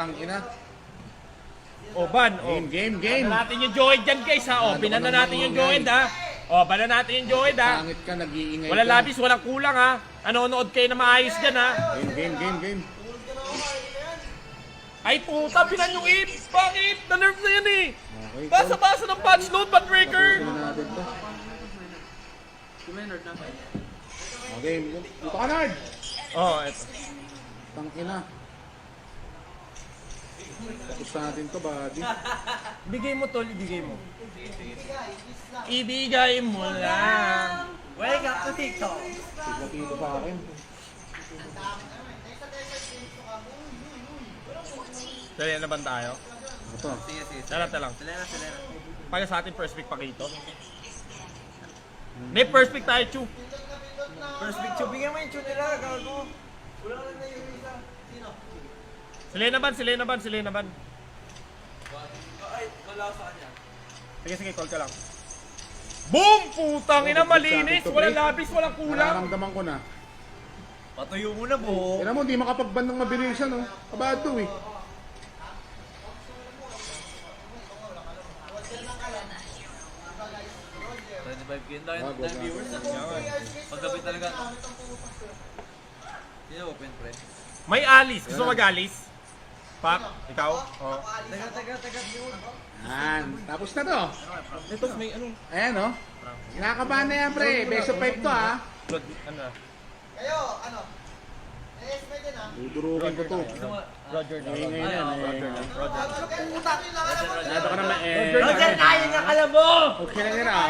tangina. O, ban. O. Game. Bana natin yung Joed dyan, guys, ha. O, binan na natin yung Joed, ha. O, bana natin yung Joed, ha. Pangit ka, nag-iingay Walang ka. labis, walang kulang, ha. Nanonood kayo na maayos dyan, ha. Game. Ay, puta, binan yung ip. Bakit? Na-nerve na yan, eh. Okay, Basa-basa ng patch load, bad breaker. tapusin na natin to. Okay, dito ka, Nard. Oh, eto. Tangina. Tapos natin to, buddy. Bigay mo, tol, ibigay mo. Ibigay mo lang. Wake up to TikTok. Sigla-tito sa akin. Dali na ba tayo? Ito. Sige. Dalata lang. Selena. Para sa ating first pick pa kito. May first pick tayo, Chu. First picture, bigyan mo yung tune nila, gago. Wala ka na yung isa. Sino? Selena ban. Ay, wala sa kanya. Sige, call ka lang. Boom! Putang ina, malinis. Walang labis, walang kulang. Nararamdaman ko na. Patuyo mo na, bo. Kaya mo, di makapag-ban ng mabilisan, no? Kabado, eh. Dahil viewers na. Paggabi talaga. Sino open, pre? May Alice. Gusto mag-Alice? Pak, ikaw? Oh. Taga, viewer. Yan. Tapos na to. Ito, may ano? Ayan, no? Kinakabahan na yan, pre. Best of 5 to, ha? Blood, ano na? Dudurukin ko to. Roger na. Ingay na, Roger na. Masyado ka naman, Roger, kaya nga alam mo! Okay na yun, ah.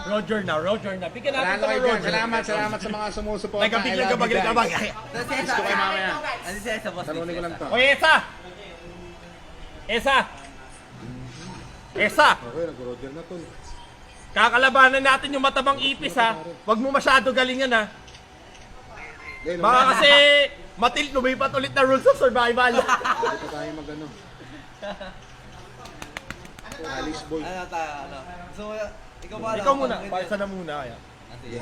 Roger na. Bigyan natin Salamat ito kayo ng dyan. Roger. Salamat sa mga sumusuporta. Nagkabiglang I love you, kabag. guys. Gusto kayo mamaya. Ano siya sa boss? Talunin ko lang to. O, Esa! Okay, nag-Roger na to. Kakalabanan natin yung matabang ipis, ha. Huwag mo masyado galingan, ha. Baka kasi lumipat ulit na rules of survival. Hindi pa tayo mag-ano. Alice boy. Ano? So, ikaw ba? Ikaw muna. Parsa na muna, kaya. Sige.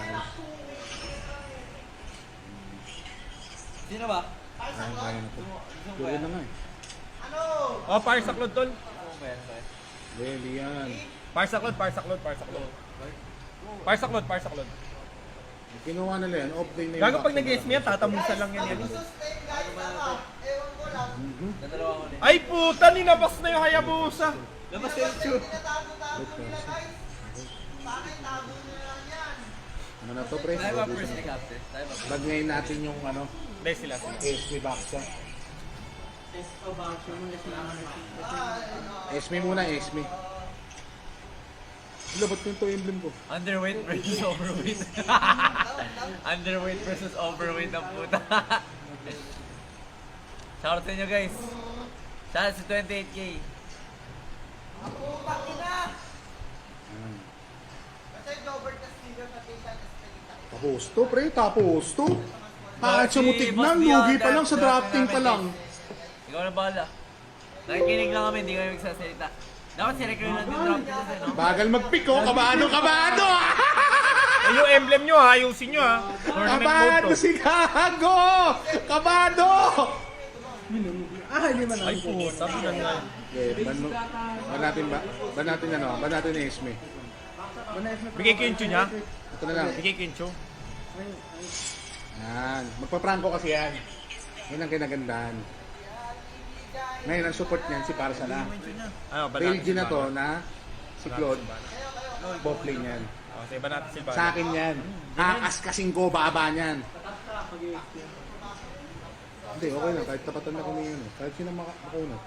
Sino ba? Kaya na to. Gawin na nga, eh. O, Parsaklod, tol. Ano ba yan, pre? Hindi yan. Parsaklod. Kinuha nila yan. Off day na yung Gago pag vaccine. nag-guess mo yan, tatamusan lang yan. Dadalawa ko din. Ay puta, ninabas na yung Hayabusa. Labas kayo, Chu. Ano na to, pre? Tayo ba first ni Captain? Tayo ba? Bag ngayon natin yung ano, Hindi sila. SB Baxa. SB muna, SB. Labot ko yung to emblem ko. Underweight versus overweight. Underweight versus overweight ang puta. Shoutout sa inyo, guys. Shoutout sa 28K. Tapos to, pre. Tapos to. Kahit sa mutignan, lugi pa lang sa drafting pa lang. Ikaw na bahala. Nakikinig lang kami, hindi kami magsasalita. Dapat si Recruit lang yung drafting kasi, no? Bagal mag-pick, oh. Kabado! Ay, yung emblem nyo ha, ayusin nyo ha. Tournament mode Kabado to. si Gago! Kabado! Ay puta, binan nga. Okay, ban natin Esme. Bigay ko yung tune niya. Ito na lang. Bigay ko yung tune. Yan. Magpa-pranko kasi yan. Yan ang kinagandahan. Ngayon, ang support niyan si Parsa na. Ano, ba Page na to na si Claude. Bot lane yan. O, sa iba natin Silvana. Sa akin yan. Hakas kasing ko baba niyan. Hindi, okay na. Kahit tapatan na kami yun. Kahit sino makunat.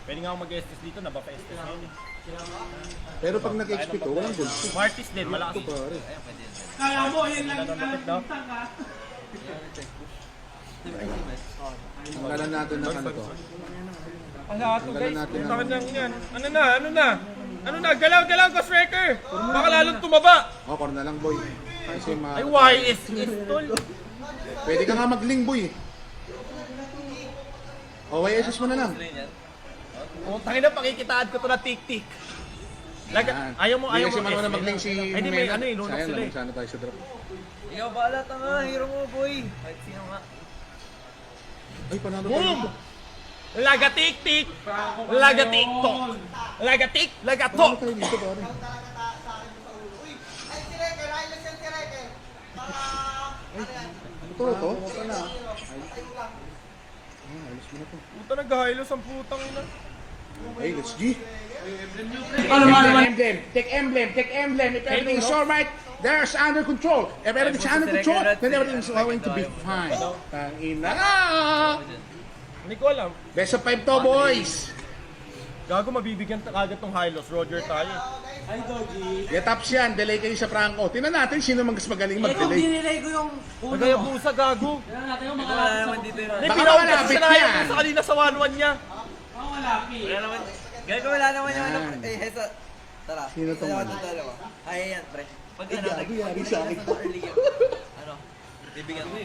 Pwede nga ako mag-estes dito, nabaka-estes ngayon eh. Pero pag nag-XP to, walang gold. Martis din, malakas. Ito pare. Kaya mo, yun lang Ano, bakit daw? Tanggalan natin ng ano to. Ang lahat to guys. Tanggalan natin Bakit ng... lang yan? Ano na? Galaw, Ghost Wrecker! Baka lalong tumaba. Oh, corner na lang boy. Kasi Ay, YS is tol. Pwede ka nga mag-link boy. O, YSS mo na lang. Oh, tangin na, pakikitaan ko to na tik-tik. Yan. Ayaw mo Hindi kasi SS. marunong mag-link si Ay, di may Mena. ano eh, lunok Sayang sila lang, eh. sana tayo sa drop. Ikaw bahala, tanga. Hero mo, boy. Kahit sino nga. Ay, panalo Boom! tayo. Lagatik-tik! Lagatik-tok! Lagatik! Ano Lagatok! tayo dito, pare? Ito, ito? Alis mo na to. Puta, nag-hilos ang putang ina. Hey, let's G. Emblem. Take emblem. If everything is alright, there's under control. If everything's under control, then everything's going to be fine. Tangina ka! Hindi ko alam. Best of 5 to, boys! Gago, mabibigyan agad tong hilos. Roger tayo. Ay, Doggy. Get ups yan, delay kayo sa Franco. Tingnan natin sino mas magaling Eh, kung mag-delay. dinilay ko yung uno. Nagaya pusa, gago. Tignan natin yung mga Wala lapis naman sa dito puto. yun. Hindi, Baka pinawag malapit kasi sinayang yan. sa kanina sa 1-1 niya. Mga lapi. Wala naman. Gago, wala naman yung ano. Yan. Eh, Hesa. Tara. Sino tong Dalawa ano? tong dalawa. Ay, yan, pre. Pag Eh, ano, gago, yari sa akin. pag early game. Ano? Bibigyan mo.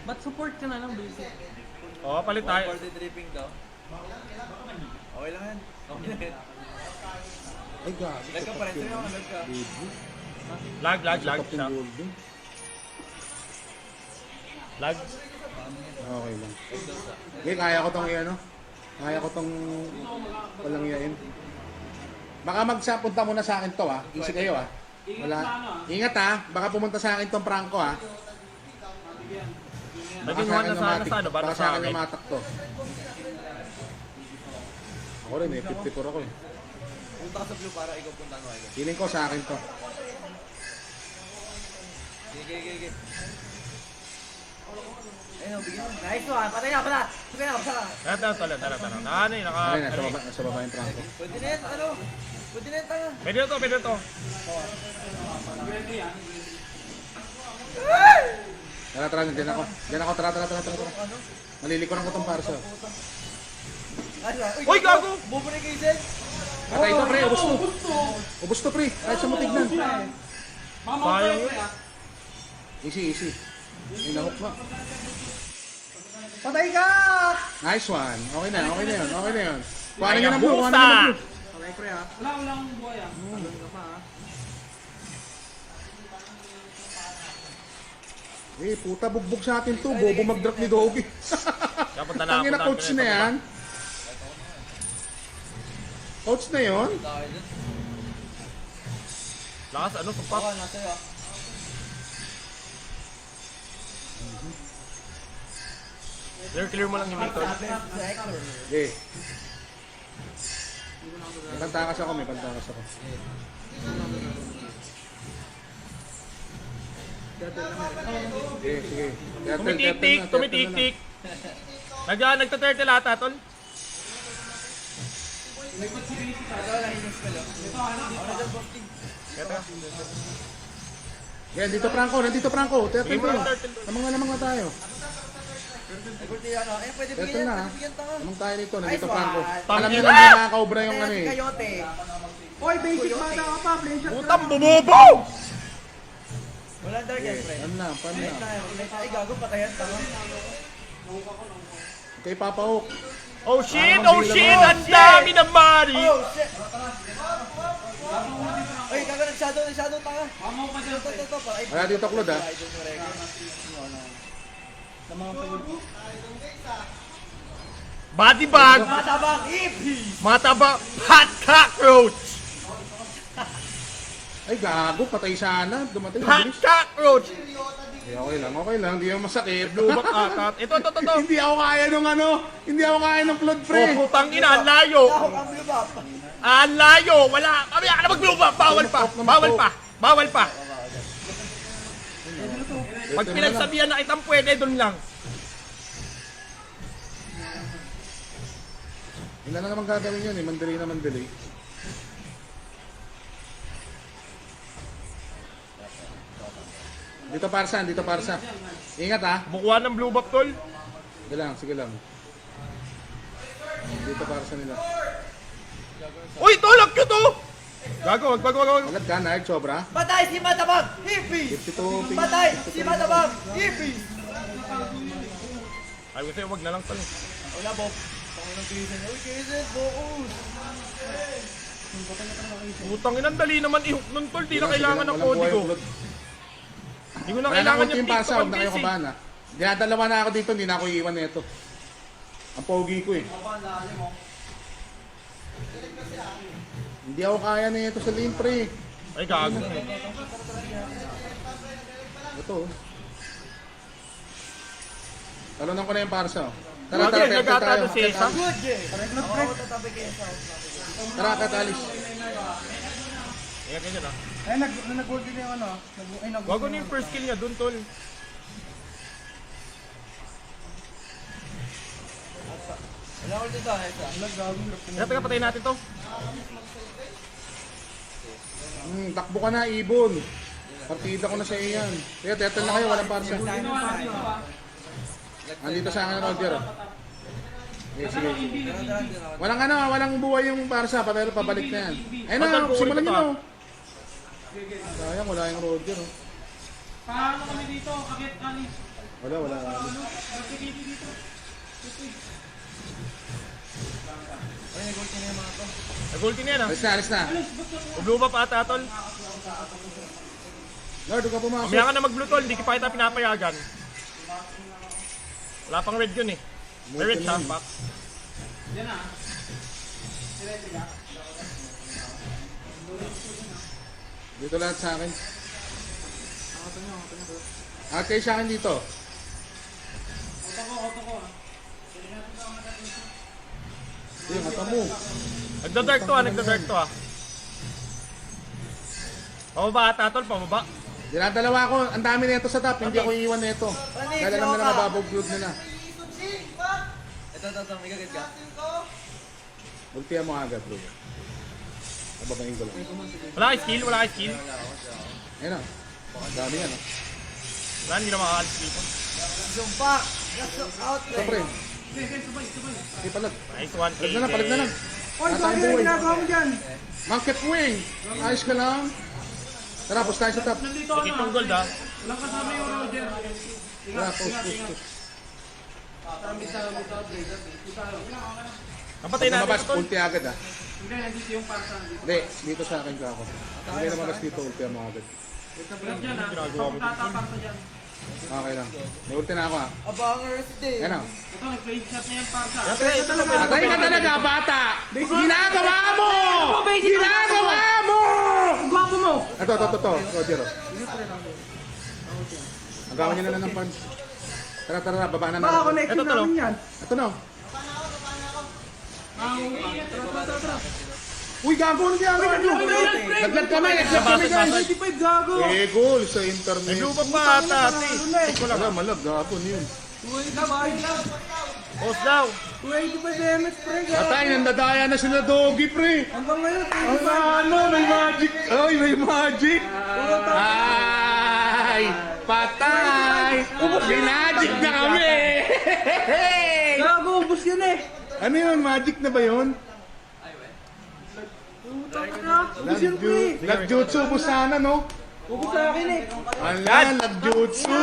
Ba't support ka na lang, basic? Oo, palit tayo. 140 dripping daw. Okay lang yan. Okay lang yan. Ay, gabi. Lag ka pa rin. Sino ang lag ka? Lag siya. Golden. Lag. Okay lang. Okay, kaya ko tong ano. Kaya ko tong walang yain. Baka magsapunta muna sa akin to ha. Easy kayo ha. Wala. Ingat ha. Baka pumunta sa akin tong Franco ha. Naginuhan na sana sa ano, para Baka sa sa akin akin. lumatak to. Ako rin eh. 54 ako eh. Punta ka sa blue para ikaw punta mo. Ikaw. Feeling ko sa akin to. Gige. Ayun, bigyan mo. Nice one. Patay na, pala. Sige na, pala. Tara. Ano yun, naka... Ay, nasa baba yung Franco. Pwede na yan, ano? Pwede na yan, tanga. Pwede na to. Tara, nandiyan ako. Diyan ako, tara. Malilikuran ko tong parcel. Ano? Uy, gago! Bubure kay Zen. Patay ito, pre. Ubus to. Ubus to, pre. Kahit sa mo tignan. Sayang yun. Easy. Ay, nahok na. Patay ka! Nice one. Okay na yun. Kuhanin Ay, nyo ng blue, ang kuhanin nyo ng busa! blue. Wala akong buhay ah. Eh, puta, bugbog sa atin to. Bobo mag-drop ni Doggy. Kapunta na Tangina coach na yan. Coach na yun? Lakas, ano, supak. Baka nasa iyo. Clear mo lang yung meter. Eh. May pantakas ako. Sige. Tumitik-tik. Nagta-turtle ata, tol. Yan, nandito Franco. Turtle Bigyan mo tayo. ng turtle. Lamang na tayo. Nagulti ano. Eh, pwede Turtle bigyan na. yan. Bigyan tanga. Lamang tayo nito. Nandito Nice Franco. one. Alam nyo Tangina! na hindi nakakaobra yung ano eh. Kayote. Oy, basic bata ka pa, pleasure. Putang bumobo! Walang dark yan, pre. Paano na? Light na. Ay, gago, patayan tanga. Kay Papa Hook. Oh shit! Ang dami ng money! Oh, shit! Ay, gago, nag-shadow tanga. Mamaw ka dyan, pre. Ito, pa. Ay, Wala dito Claude ha. idol mo, Rego. Body bag! Matabang ipis! Mataba! Hot cockroach! Ay gago, patay sana. Dumating. Hot Bilis. cockroach! Eh, okay lang. Hindi naman masakit. Lubak ata. Ito. Hindi ako kaya nung ano. Hindi ako kaya nung Claude pre. Oh, putang ina, ang layo! Dahok ang blue buff. Ang layo! Wala! Kami ka na mag-blue pa! Bawal pa! Pag pinagsabihan na kitang pwede, doon lang. Hindi na naman gagawin yun eh. Mandali. Dito parsa. Ingat ha. Bukuha ng blue buff, tol. Sige lang. Dito parsa nila. Uy, tulog ko to! Gago, wag. Agad ka, Nard, sobra. Patay si Matabang ipis! 52, Patay si Matabang ipis! Ay, kasi wag na lang tol. Wala, Bob. Pangunang Quezon. Uy, Quezon, focus! Putang ina, dali naman i-hook nun, tol. Di na kailangan ng Walang buhay, kodigo. Claude. Di ko na Wala na kailangan ulti yung yung parsa, TikTok huwag na kayo PC. kabahan ha. Dinadalawa na ako dito, hindi na ako iiwan nito. Ang pogi ko eh. Hindi ako kaya na ito sa lane pre. Ay, gago. Ito. oh. Talunan ko na yung parsa. oh. Tara, Roger, tara, tara, nagkatalo tayo. si Esa. Tara, katalis. Ayan, ganyan ah. Ay, nag-gold din yung ano. Wago na yung first kill niya dun, tol. Wala ko dito, Esa. Kaya taga patayin natin to. Takbo ka na, Ibon. Partida ko na sa iyan. Kaya tetan na kayo, walang parsa. Andito sa akin ang Roger. Eh, sige. Walang ano, walang buhay yung parsa, pero pabalik na yan. Ayun na, simulan nyo na. oh. Sayang, wala yung Roger. oh. Paano kami dito? Kakit kani. Wala. Nag-ulti na yan ah. Alis na. Blue buff ata, tol. Lord, huwag ka pumasok. Mamaya ka na mag-blue, tol. Hindi pa kita pinapayagan. Wala pang red yun eh. May red siya, pak. Yan na. Dito lahat sa akin. Okay sa akin dito. Auto ko. Yung hata mo. Nagda-dark to ah, nagda-dark to ah. Pababa ata, tol, pababa. Dinadalawa ko. Ang dami na ito sa top. Hindi ako iiwan na ito. Dahil alam na mababog-blood nila. Ito, may gagad ka. Ultihan mo agad, bro. Nababahin ko lang. Wala kay skill, wala kay skill. Ayun na. Ang dami yan. oh. Wala, hindi na makakalis dito. Jumpa! Just out, Ito, pre. Subay. Hindi palag. Nice one, Palag na lang. Oy, Nasa sorry ang na buhay. ginagawa mo dyan. Monkey wing. Ayos ka lang. Tara, post tayo sa top. Nandito Ikit yung gold ah. Walang kasama yung Roger. Tara, post. Napatay Pag natin lumabas, ito, tol. ulti agad ah. Hindi, nandito yung parsa. Hindi, dito sa akin ka ako. Hindi lumabas dito, ultihan mo agad. Vlog dyan ha. Tatapakta dyan. Okay lang. May ulti na ako ah. Abangers din. Ayun na. Ito, nag-play shot na yan parsa. Ito na, Patay ka talaga, bata! Ginagawa mo! Ginagawa mo! Gwapo mo! Ito, Roger. oh. Ang gawin niya na lang ng punch. Tara, baba na Baka natin. connection Ito, talo. namin yan. Ito na. Uy, gago na diyan. Naglag kami, guys. 95 gago! Eh, goal sa May internet. blue buff pa ata, ate. Wala, malag, gago na yun. 285 Post daw. damage pre. Patay, nandadaya na sila Doggy, pre. Hanggang ngayon, Ano, may magic. Ay, may magic. Ay, patay. May magic na kami. gago, ubus yun eh! Ano yun, magic na ba yun? Ubus yun pre! Nagjutsu, busana, no? Ubus sa akin eh! Ala, nagjutsu.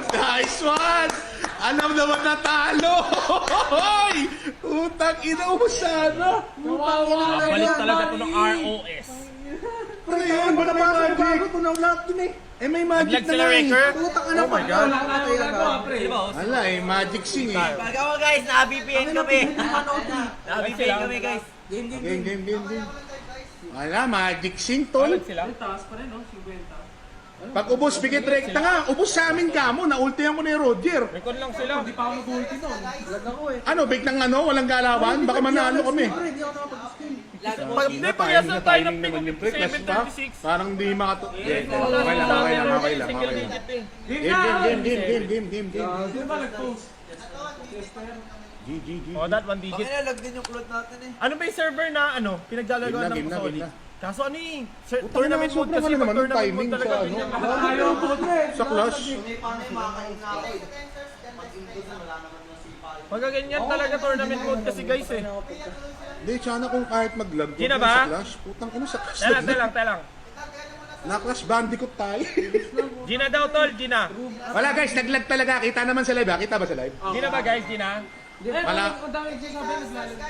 Nice one. Alam naman natalo. Hoy! Utang ina, busana. Balik talaga to ng ROS. Ano yun? Baka may magic. Gago, tunaw lahat yun eh! Eh, may magic Naglag na sila, nga eh. Raker. Putang ka na Oh my God. Wala ka talaga. Di ba? Ala, eh, magic sing eh. Pagkawa guys, na-VPN kami. Na-VPN kami guys. Game. Ala, magic sing, tol. Balik sila. Taas pa rin no, 50. Pag ubos, bigit rekta nga. Ubos sa amin ka mo. Naultihan ko ni Roger. Recon lang sila. Hindi pa ako mag-ulti doon. Lag ako eh. Ano, biglang ano? Walang galawan? Baka manalo kami. Pre, hindi ako nakapag-skin. Pag di pagyas na tayo ng pick naman yung pre. Clash pa. 736. Parang di makato. Okay lang. Single digit eh. Game. Hindi ba nag-post? G. Oh, that one digit. Bakit lag din yung cloth natin eh. Ano ba yung server na ano, pinaglalagawan Game ng na. Solid? Kaso ano eh, Putang tournament ina, mode kasi, sobrang pag naman yung tournament timing mode talaga sa ganyan. Ayaw po pre. Sa Clash. Pag ganyan talaga tournament mode kasi guys eh. Hindi, sana kung kahit mag-lag. Gina sa ba? Clash. Putang ina sa Clash. Telang. Na-Clash Bandicoot tayo. Gina daw tol, Gina. Wala guys, naglag talaga. Kita naman sa live ha. Kita ba sa live? Gina ba guys, Gina? Wala. Ang dami nagsasabi naglalag.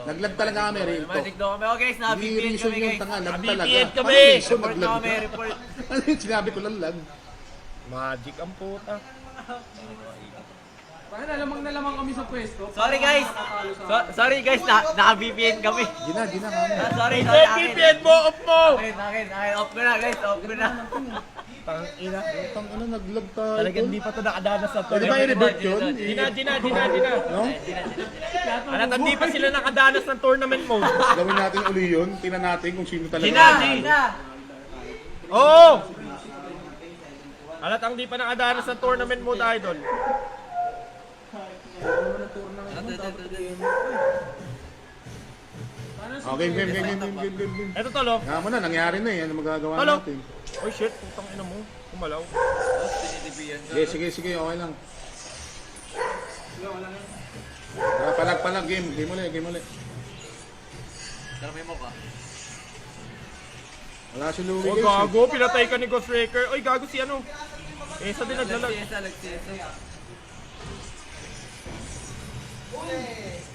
Naglag talaga kami, real talk. Magic daw kami. Oh guys, Hindi na-VPN reason kami yung guys. tanga. Lag Kami, talaga. VPN kami. Paano reason Report na naglag kami, ka? report. Ano yung sinabi ko lang lag? Magic ang puta. Kaya nalamang kami sa pwesto. Sorry guys! Sorry guys, naka-VPN kami. Gina, kami. Sorry, Hindi, VPN mo, off mo! Akin. Off ko na guys, off ko na. Tangina. Tang ano, nag-lag tayo. Talagang di pa to nakadanas sa to. Pwede ba i-revert yun? Gina. No? Alam, hindi pa sila nakadanas ng tournament mode. Gawin natin uli yun. Tingnan natin kung sino talaga. Gina! Oo! Halatang di pa nakadanas ng tournament mode, idol. Oh, game. Eto tolo. Kaya mo na, nangyari na eh. Ano magagawa Tolo. natin? Oh shit, putang ina mo. Kumalaw. Sige, okay lang. Palag, game ulit. Karami mo ka. Wala si Louie Oh, guys. gago. Pinatay ka ni Ghost Raker. Oy, gago si ano. Sa din naglalag.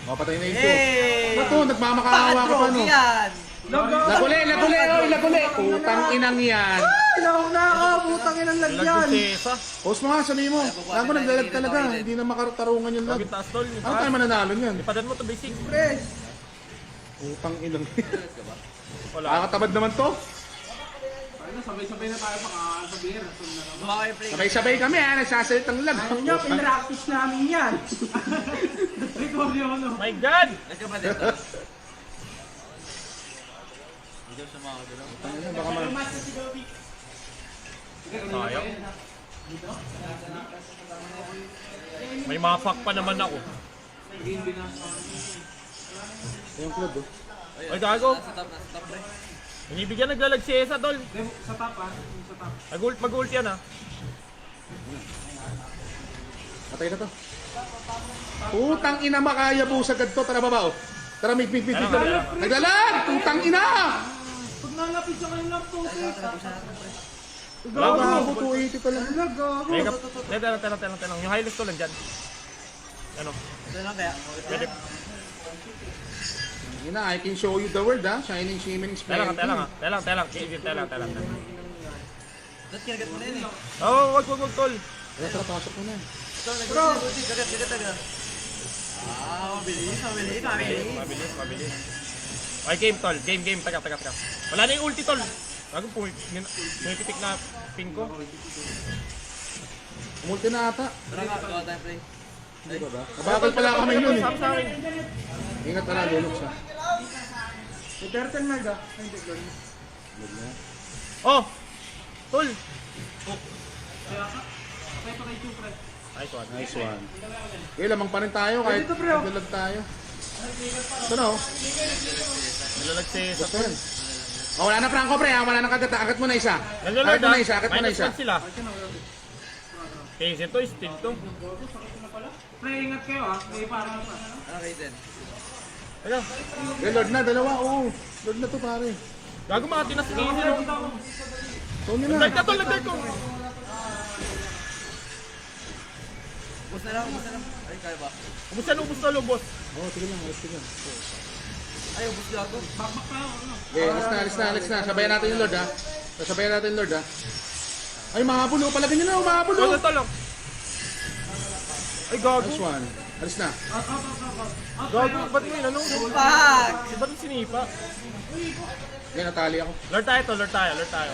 Oh, patay na ito. Nato, nagmamakaawa ka pa no. Laguli. Putang inang yan. Ilawak na ako, putang inang Lalag lagyan. si Esa. Post mo nga, sabihin mo. Gago, naglalag talaga. Hindi na makatarungan yung lag. Gawin taas tol. Ano tayo mananalo niyan? Ipadan mo to basic. Pre, Putang inang. Wala. Nakakatabad naman to. sabay-sabay na tayo sa beer. Sabay-sabay kami ha, nagsasalitang lag. Ano nyo, pinractice namin yan. Record yun, ano. My God! Baka man. Sayang. May mafak pa naman ako. Yung club oh. Ay, gago. Inibigyan naglalag si Esa, tol. Sa top ha, sa top. Mag-ult yan, ha. Patay na to. Putang ina, makaya po sa to. Tara baba oh. Tara, mig. Naglalag! Putang ina! Pag nalapit sa kanyang laptop, Wala ko. Gago, 280 pa lang. Teka. Yung highlights ko lang dyan. Ano? Ito lang kaya. Pwede. Yun na, I can show you the world ha. Shining, shimmering, splendid. Telang. Ba't kinagat mo na yun eh? Oo, wag, tol. Tara, pasok mo na. Bro! Kagat. Mabilis. Okay, game, tol. Game. Taga. Wala na yung ulti, tol. Bago po, may pitik na ping ko. Multi na ata. Tara nga, gawa tayo play. Hindi ba ba? Kabagal pala kami yun eh. Sam sa akin. Ingat pala, lulok siya. may turtle mag ah. Ay, hindi, girl. Oh! Tol! Kaya pa kay Chu, pre. Nice one. Okay, lamang pa rin tayo kahit Dito, pre, oh. naglalag tayo. Ito na oh. Nalalag si Esa, Ito tol. yan. Oh, wala na Franco pre ha, wala na kagata. Akat mo na isa. Nalalag, Akat mo na isa, akat mo na Minus isa. 1 sila. Kasi ito, still to. Pre, ingat kayo ah. May parang pa. Ano kayo din? Teka, Eh, Lord na, dalawa. Oo. Lord na to pare. gago mga tinas Easy, no? Tony na. Nagdag ka, tol, nagdag ko. Ubus na lang. Ay, kaya ba? Ubus na lubos. Oh, sige lang, alis lang. Ay, ubus gago. Okay, alis na. Sabayan natin yung Lord ha. Sabayan natin yung Lord ha. Ay, mahabulo. Palagay nyo na, mahabulo. Tol. Ay, gago. Nice one. Alis na. Gago, ba't may ano? Fuck! Ba't yung sinipa? Okay, natali ako. Lord tayo.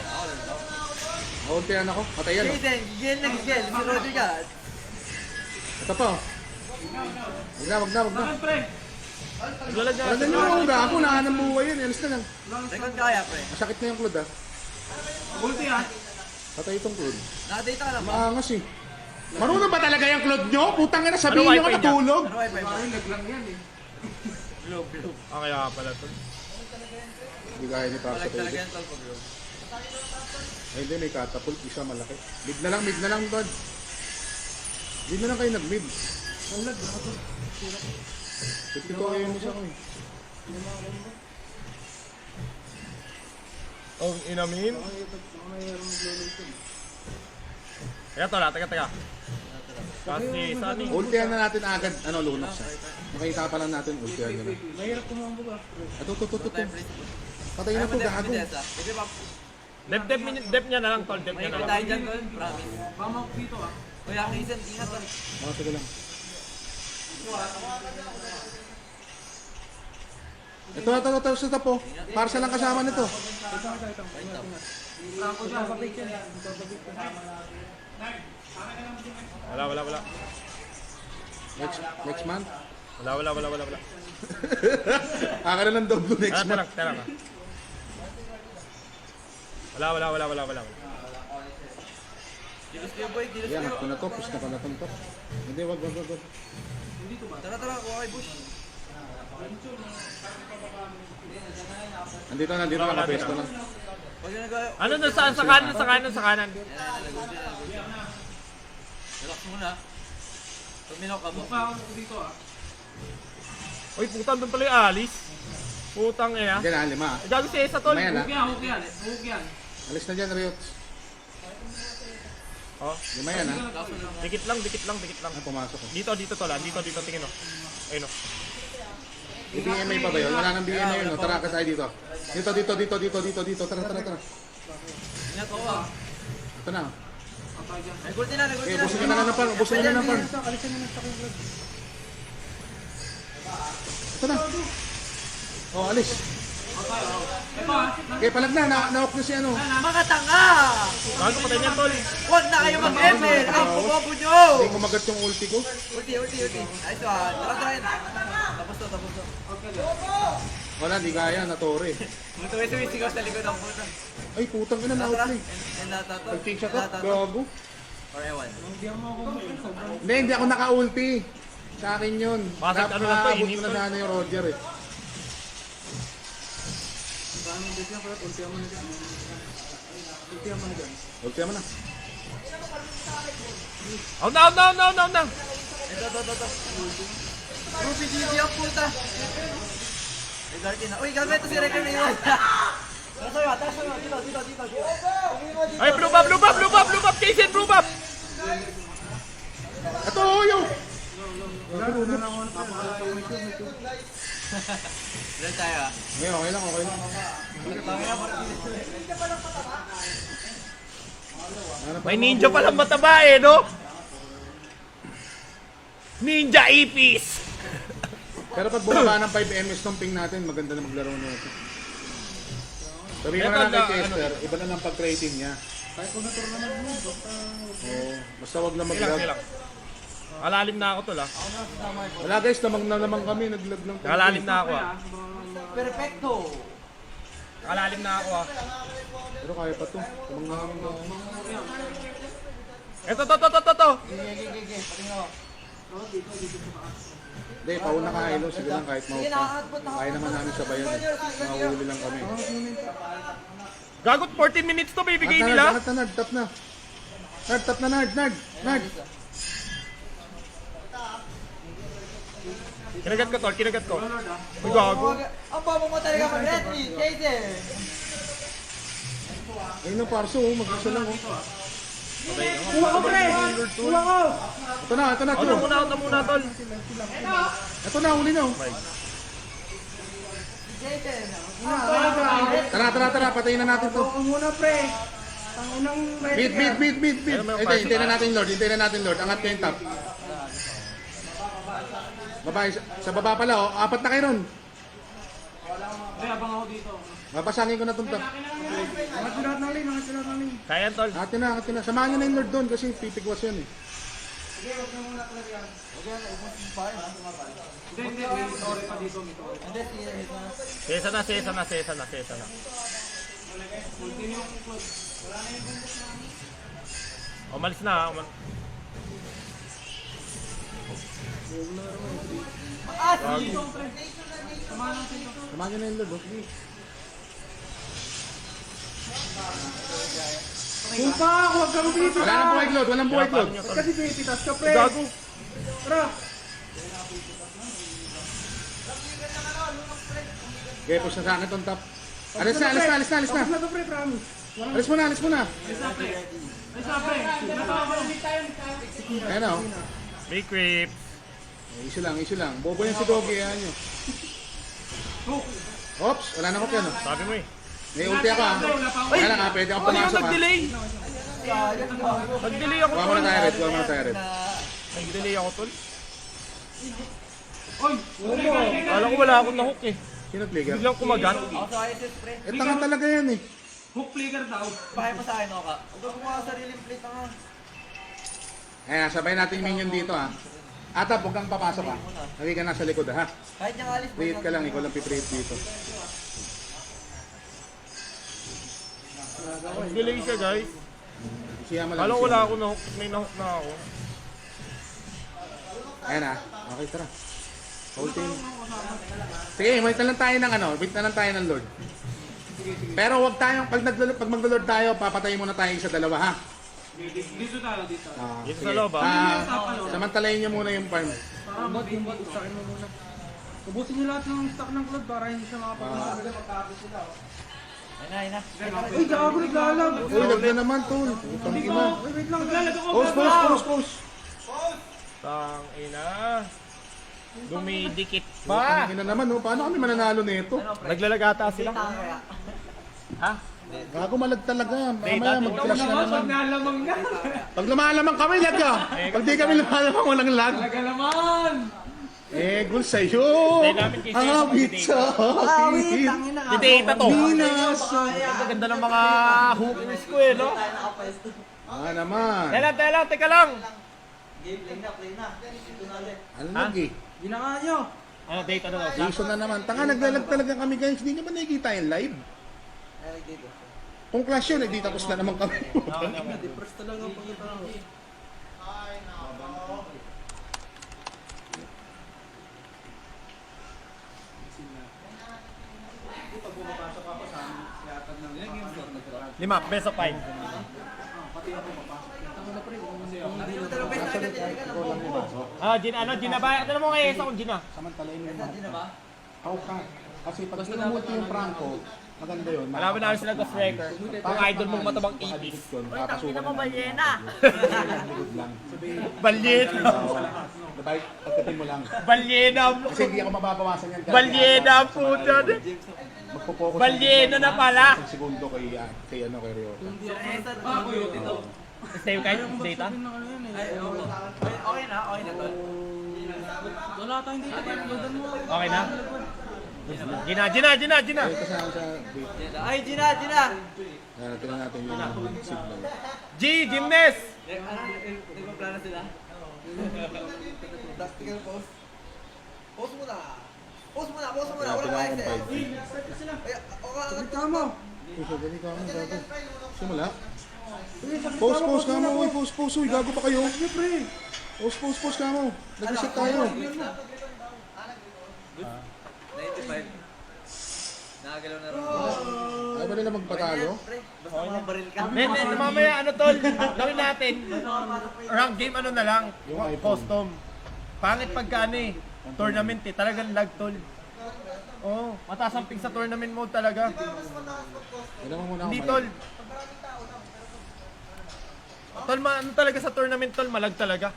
Mauntihan ako. Patayan oh. Jaden, gigil na gigil. Si Rodri ka. Ito pa oh. Wag na. Bakit, pre? Naglalag na. Palagay nyo na, gago. Nahanap buhay yan. Alis na lang. Record kaya, pre. Masakit na yung Claude ha. Ulti ah. Patay itong Claude. Nakadata ka na ba? Maangas eh. Marunong ba talaga yung Claude nyo? Putang ina, sabihin Ano nyo wifi niya? katulog. Ano wifi mo? Parang naglang yan eh. Globe. Ah, kaya pala tol. Hindi kaya ni Parsa Palag talaga Pwede. yan, tol, pag globe. Ay hindi, may catapult. Isa malaki. Mid na lang, Todd. Mid na lang kayo nag-mid. Ang lag, ako to. 52 kayo yung isa ko eh. Oh, inamin. Teka. Kasi Sunny. Ultihan na natin agad. Ano, lunas siya. Makita pa lang natin, ultihan nyo na. Mahirap kumambo ba? Ito. Patay na to, gago. Hindi ba? Dep niya na lang, tol. Dep May niya na tayo lang. dyan, tol. Promise. Baka dito ah. Kuya, Kaysen, ingat tol. Sige lang. Ito sa tapo. Para sa lang kasama nito. Ako dyan. Wala. Next month. Wala. Aka na ng double next month. Tara. Wala. Dilos kayo boy, dilos Yan, kayo. ito na to. Push na pala to. Hindi, wag. Tara, kuha kay Bush. Nandito, nakapesto na. Huwag na nag- Ano na sa kanan? Relax muna. Tuminaw ka mo. Mukha ako dito ah. Uy, putang doon pala yung alis. Putang eh. Hindi na, 5. Gago si Esa, tol. Mamaya na. Hook yan. Alis na dyan, Riot. Oh, 5 yan, ha? dikit lang. Ah, pumasok. Dito, tol. Dito, tingin oh. Ayun oh. May BMA pa ba yun? Wala nang BMA yun. No? Tara ka tayo dito. Dito. Tara. Ingat ako ah. Ito na. Nagulti na. Ubusin ka na ng pan. Ito na. Oh, alis. Ito ah. Okay, palag na. Na-off na si ano. Mga tanga! Gago patay niyan, tol. Huwag na kayo mag-ML! Ang bumobo nyo! Hindi ko magat yung ulti ko. Ulti. Ayos ah. Tara. Tapos to. Wala, di kaya. Natore. Tuwi-tuwi-sigaw sa likod ng puta. Ay, putang ina. Na-off na eh. And natato. Pag-take shot up. Gago. Or ewan. Hindi ako naka-ulti. Sa akin yun. Bakit ano lang to, Nakaabot inip ko na to? sana yung Roger eh. Ulti mo na. Oh, na. Ito. Ruby GG ang puta. Ay, Garkin na. Uy, gamit ito si Record na yun. Taas sa'yo. Dito. Ay, blue buff. Jason, blue buff. Ito, yo! Doon tayo ah. Ngayon, okay lang. May ninja palang mataba eh, no? Ninja Ipis! Pero pag bumaba ng 5 MS tong ping natin, maganda na maglaro na ito. Sabihin mo na lang kay Chester, iba na lang pag-rating niya. Oo, basta wag na mag-lag. Sige lang. Alalim na ako, tol ah. Wala guys, namang na naman kami, nag-lag ng Alalim na ako ah. Perfecto. Alalim na ako ah. Pero kaya pa to. Tamang na kami na. Eto, to. Gigi. Patingin ako. Hindi, pauna ka Ilo, sige lang kahit Sige, maupa. nakakatpot na. Kaya naman namin sabayan eh. Mahuli lang kami. Gagot 14 minutes to bibigay Nard, nila. Nard, tap na. Nard. Kinagat ko, tol. Uy, gago. Ang babo mo talaga mag-ready. Jason. Ayun ang parso, mag-isa lang oh. Kuha ko pre! Kuha ko! Ito na, Ito muna, tol. Ito na, huli na oh. Jason. Tara, patayin na natin to. Kuha muna pre! Tangunang ready ka. Beat. Hintayin na natin Lord. Angat kayo yung top. Babae, sa baba pala oh. 4 na kayo ron. Pre, abang ako dito. Babasangin ko na itong top. Angat ko lahat ng lane. Kaya, tol. Atin na. Samahan nyo na yung Lord doon kasi pipigwas yan eh. Hindi. May story pa dito. Hindi, sige. Sesa na. Continue yung close. Umalis na. Samahan nyo na yung Lord oh. Kumpa! Huwag kang dito Wala nang buhay Lord. Ba't kasi pinipitas ka pre? Gago. Tara! Okay, push na sa akin itong top. Alis na. Tapos na to pre, promise. Alis mo na. Ay sa pre! Ayan na oh. Big creep. Issue lang. Bobo yan si Doggy, ayan nyo. Oops, wala na ko yan. Sabi mo eh. May ulti ako ah. Kaya lang ah, pwede akong Ano yung pumasok ah. nag-delay? Nag-delay ako, Kuha mo tol. na tayo red. Nag-delay ako, tol. Oy! Alam ko wala akong na-hook eh. Sino trigger? Biglang kumagat. Ako sa ISS, pre. Eh, tanga talaga yan eh. Hook flicker daw. Bahay pa sa akin, Oka. Huwag mo mga sariling plate na nga. Ayan, sabay natin yung minion dito ha. Atap, huwag kang papasok ha. Lagi ka nasa likod ha. Kahit niyang alis, Create ka lang, ikaw lang piprate dito. Delay siya guys. Siya mo lang. Alam ko siya wala mo. ako na-hook. May na-hook na ako. Ayan ha. Okay, tara. Whole team. Sige, wait na lang tayo ng ano. Wait na lang tayo ng Lord. Pero wag tayong, pag maglo-Lord tayo, papatayin muna tayo sa dalawa ha. Dito tayo, dito. Dito sige. sa loob, ha? Samantalayin nyo muna yung farm. Para mag-bumbat, ustakin mo muna. Ubusin niyo lahat ng stock ng club para hindi siya makapagpapagod. Ayun na. Uy, gago naglalag. Uy, lag na naman tol. Utang ina. Uy, wait lang. Naglalag ako. Post. Tang ina. Dumidikit Utang pa. ina naman oh. Paano kami mananalo nito? Naglalagata sila. Kaya. Ha? Gago malag talaga. Mamaya dati- mag-flash na naman. Pag nalamang na. Pag lumalamang kami, lag ka. Pag di kami lumalamang, walang lag. Talaga naman. Eh, gul sa'yo. Hindi namin kasi Ang sa abit sa akin. Didata to. Minas. Ang ganda ng mga hookers ko eh, no? Ah, naman. Teka lang. Game, play na. Ito na ulit. Ano lag eh? Ginawa nyo. Ano, data na daw siya? Season na naman. Tanga, naglalag talaga kami guys. Hindi nyo ba nakikita yung live? Ay, dito. Kung clash yun, hindi tapos na naman kami. First talaga pag ito. Lima, best of 5. Gina ba? Ano mo ngayon sa kung Gina? Samantalayin mo yung mga. Ako ka. Kasi pag sinumuti yung Franco, maganda yun. Malaman namin sila Ghost Wrecker. Pang idol mong matabang ipis. Kakasukan mo balyena. lang. Balyena. Batay, pagkatin mo lang. Balyena. Kasi hindi ako mababawasan yan. Balyena po dyan. Magpo-focus. Balyena na pala. Isang segundo kay Rio. Stay kahit data? Okay na, tol. Wala tayong dito. Uploadan mo. Okay na? Gina. Ito sa Ay, Gina! tingnan natin yung signal. Gymnast! Nagpaplano sila? Tactical post. Post muna! Walang ISS! Ay, Oka, Tama. Puso, dali ka mo, gago. Simula. Post ka mo, uy, post, uy, gago pa kayo. Post ka mo. Nag-reset tayo. 95. Nakagalaw na rin. Ay ba nila magpatalo? Pre, basta mga baril ka. Mamaya ano tol, gawin natin. Rank game ano na lang, Yung iPhone. custom. Pangit pagka ano eh, tournament eh, talagang lag tol. Oo, mataas ang ping sa tournament mode talaga. Alam mo muna ako. Hindi tol. Tol, ano talaga sa tournament tol, malag talaga.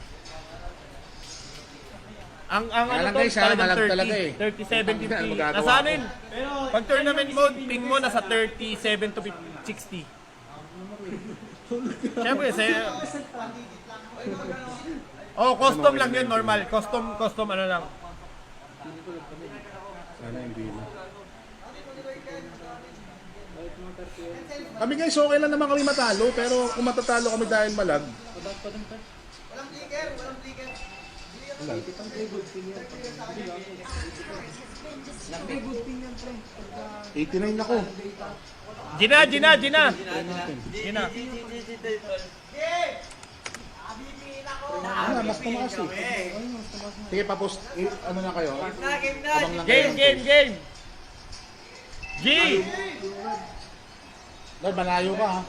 Ang Kaya ano lang tol, guys, ha, talagang malag talaga eh. 30, 70, 50. Magagawa Nasa ano ko. yun? Pag tournament mode, ping mo nasa 37 to 60. Siyempre, oh, custom lang yun, normal. Custom ano lang. Sana hindi na. Kami guys, okay lang naman kami matalo, pero kung matatalo kami dahil malag. Wala. 89 ako. Gina. Gina. Ah, mas tumaas eh. Sige, papost. Ano na kayo? Game na! Abang lang kayo. Game. G! Lord, malayo ka ha.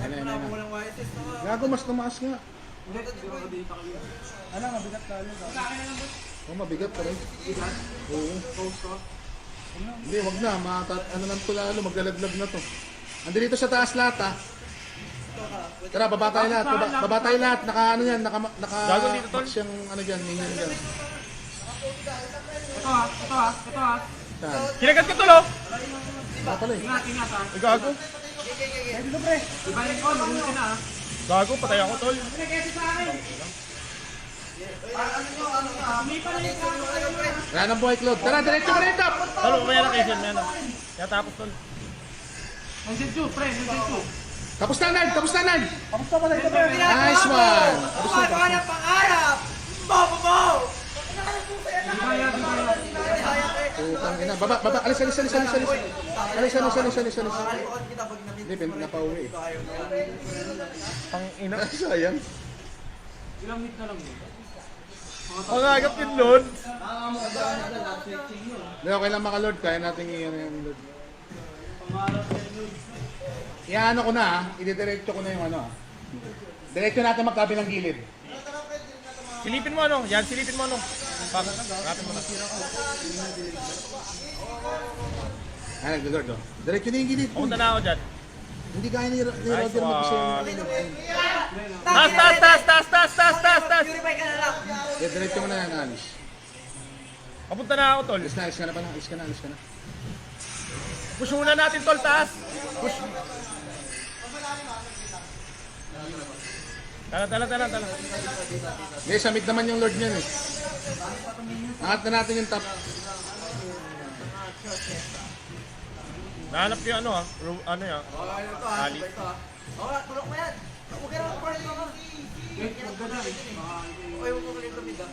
Ayun. Walang ISS na nga. Gago, mas tumaas nga. Ano, mabigat lalo. Oh, mabigat pa rin. Oo. Hindi, wag na. Ano lang to lalo, maglalaglag na to. Andi dito sa taas lahat ha. Tara, baba tayo lahat. Baba tayo lahat. Naka ano yan, naka Gago dito, tol. max yung ano dyan, minion dyan. Ito ha. Saan? Kinagat ka tol oh! Ah, pala eh. Ingat ha. Gago. Dito pre. Ibalik ko, mabuti na ha. Gago, patay ako, tol. Wala nang buhay, Claude. Tara, diretso mo rin, Top! Tol, umaya na kayo, may ano. Kaya tapos, tol. Ang sensu, pre, ang sensu. Tapos na, Nard! Tapos na, Nard! Kamusta ba tayo? Nice one! Gumagawa ng pangarap! Bobo! Di kaya, di kaya. Putang ina. Baba, baba. Alis. Alis. Kita pag napit. Hindi, napauwi eh. Ang ina. Sayang. Ilang meet na lang yun. Ang agap yun, Lord. Hindi, okay lang maka-Lord. Kaya natin iyan yung Lord. Iano ko na ha. Ididiretso ko na yung ano ha. Diretso natin magkabilang gilid. Silipin mo, ano? Yan, silipin mo, ano? Pak, rapin mo na. Ah, nag-Lord oh. Diretso na yung gilid. Pumunta na ako dyan. Hindi kaya ni Nice Roger mag-isa one. yung Tas! Purify ka na lang. Diretso mo na yan, Alis. Papunta na ako, tol. Alis ka na pala. Alis ka na. Push muna natin, tol, taas. Push. Tala. Hindi, samit naman yung Lord niyan eh. Angat na natin yung top. Nahanap ko yung ano, ano yan. Ali. Tulok mo yan. Huwag ka naman party mo. Uy, huwag mo ulit tumig ah.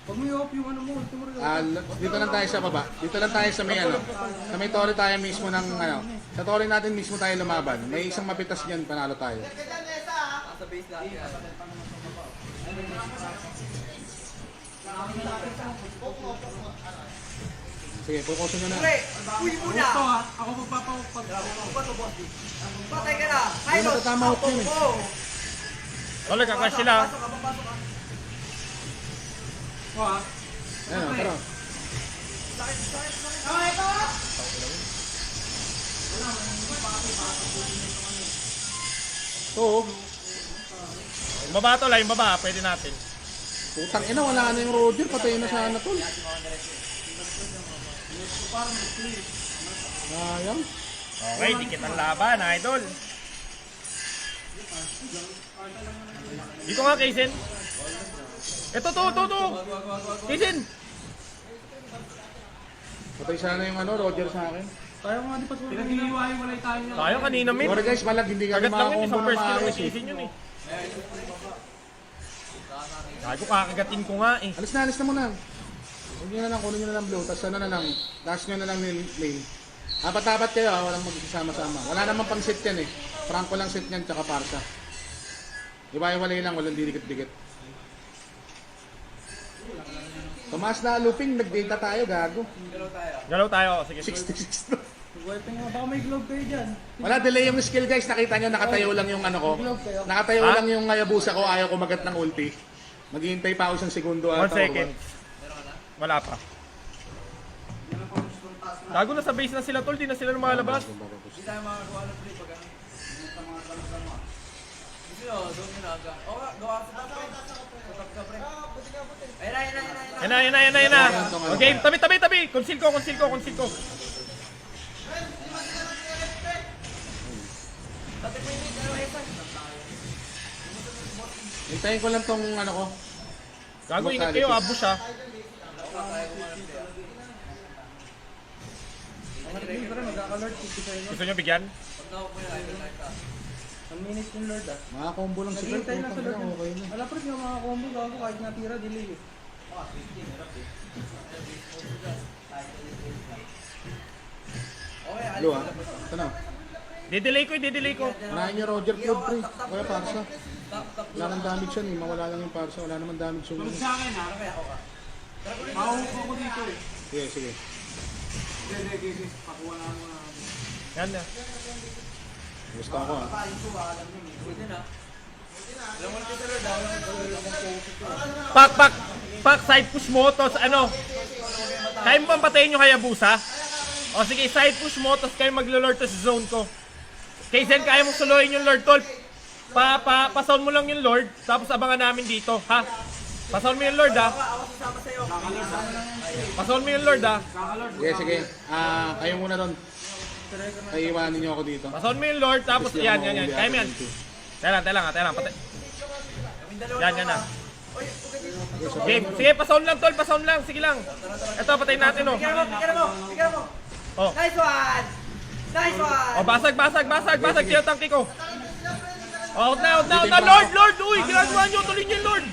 Pag may off yung ano mo, ultimo rin. Dito lang tayo sa baba. Dito lang tayo sa may ano. Sa may tore tayo mismo ng ano. Sa tore natin mismo tayo lumaban. May isang mapitas diyan, panalo tayo. Sa base lahat yan. Sige, pukusin nyo na. Pre, uy muna. Ito ha, ako magpapapag. Ba't to boss? Patay ka na. Hindi matatama out yun eh. Tol, nagkakash sila. O ha. Ayun, tara. Ito, Yung baba, tol, yung baba, pwede natin. putang ina, wala na yung Roger. Patay na sana tol. Sayang. Okay, dikit ang laban, idol. Dito nga, Kaysen. Ito, to. Kaysen. Patay sana yung ano, Roger sa akin. Tayo nga di pa sa pinag-iiwahiwalay tayo niya. Tayo kanina, mid. Sorry guys, malag hindi kami Kagat lang yun, makakombo isang na first kill na maayos eh. Kaysen yun eh. Gago, kakagatin ko nga eh. Alis na muna. Huwag nyo na lang, kunin nyo na lang blue, tapos ano na lang, dash nyo na lang yung lane. Apat-apat kayo ha, walang magsasama-sama. Wala namang pang set yan eh. Franco lang set yan, tsaka parsa. Iba-iwalay lang, walang didikit-dikit. Tumaas na looping, nag-data tayo, gago. Galaw tayo, sige. 66 na. Wiping nga, baka may glove kayo dyan. Wala delay yung skill guys, nakita nyo, nakatayo lang yung ano ko. Nakatayo Ha? lang yung Hayabusa ko, ayaw kumagat ng ulti. Maghihintay pa ako isang segundo 1 ata. second. Wala pa. Gago, nasa base na sila, tol. Di na sila lumalabas. Hindi tayo makagawa ng play pag ano. Gusto nyo, doon nyo na hanggang. Oo nga, gawa sa top pre. Sa top ka pre. Ayun na. Okay, tabi. Conceal ko. Dati po yung ano Esan. Hintayin ko lang tong ano ko. Gago, ingat kayo, abo siya. Hindi pa rin, magkaka-lord 50 kayo. Gusto nyo bigyan? Pag nawak mo yun, ayun na ito. 1 minute yung lord ah. Mga combo lang sila, Naghihintay na sa putang lord. ina, okay na. Wala pa rin yung mga combo gago kahit natira, delay eh. Okay, alis Blue ha? Ito na. Didelay ko. Unahin nyo Roger Claude pre. Kaya parsa. Wala nang damage yan eh. Mawala lang yung parsa. Wala naman damage yung Tulad sa akin ha. Makahuk ako dito eh. Sige. Sige. Pakuha na mo na. Yan na. Gusto ako ha. Pwede na. Alam mo na kita Lord, ako lang Pak, side push mo, tos ano. Kaya mo bang patayin yung Hayabusa? O sige, side push mo, tos kayo maglo-lord to sa zone ko. Kaysen, kaya mong suluhin yung lord, tol. Pasaon mo lang yung lord, tapos abangan namin dito, ha? Pasaon mo yung lord, ha? ako sasama sa'yo. Pasaon mo yung lord, ha? Sige. Kayo muna doon. Ay, iwanin niyo ako dito. Pasaon mo yung Lord, tapos Kasi yan, ako yan, yan. hindi Kaya mo yan. Taya lang, patay. Yan, yan na. Game. Sige, pasaon lang, tol, pasaon lang. Sige lang. Ito, patayin natin, oh. Bigyan mo. Oh. Nice one! Nice one! Oh, basag. Tinatangki ko. Oh, out na. Lord! Uy, ginagawa nyo. Tuloy nyo yung Lord.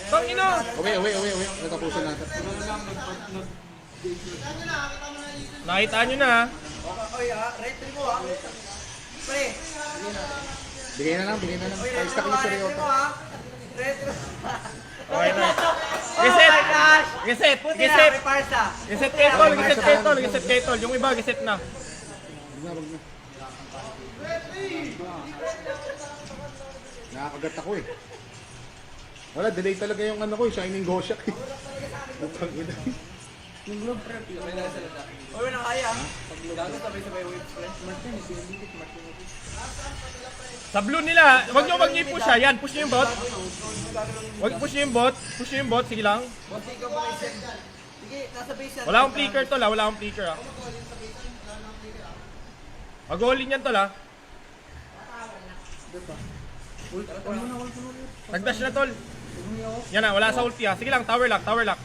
Tangina. Uwi. Natapusin natin. Nakita nyo na, ha. Oy, retry mo ha. Pre, Bigay na lang. oy, Ay, stack na si retry Ryota. mo ha. Retry. Okay na. Oh my gosh! Geset. Buti na, may parsa. Geset kay tol. Yung iba, geset na. Wag na. Nakakagat ako eh. Wala, delay talaga yung ano ko, Shining Goshak eh. Putang ina. Oy, na kaya. Gago sabay-sabay waves, pre. Sa blue nila, wag nyo i-push ha. Yan, push nyo yung bot. Push nyo yung bot. Sige lang. Boss, ikaw pa may send. Sige, nasa base yan. Wala akong flicker tol ha. Mag-all-in yan tol ha. Nag-dash na tol. Yan na, wala sa ulti ha. Sige lang, tower lock.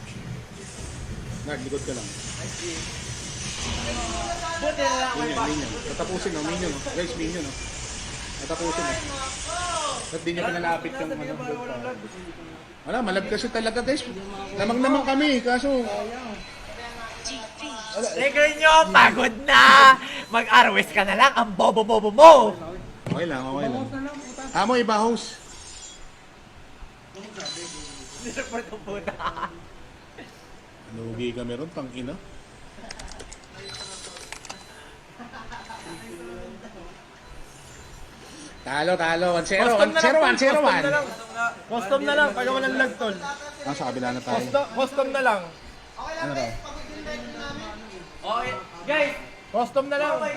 Naglikod ka lang. Buti na lang may Minion. Tatapusin oh, minion oh. Guys, minion oh. Tatapusin oh. Ba't di nyo pinalapit yung ano? Wala, malag kasi talaga guys. Lamang naman kami, kaso... Trigger nyo, pagod na! Mag-arwes ka na lang, ang bobo-bobo mo! Okay lang. Amo, iba host. Support ng puta. Lugi kami ron, pang ina. Talo. 1-0. Custom na lang, pag walang lag tol. Sa kabila na tayo. Custom na lang. Ano daw? Okay, guys, Custom na lang.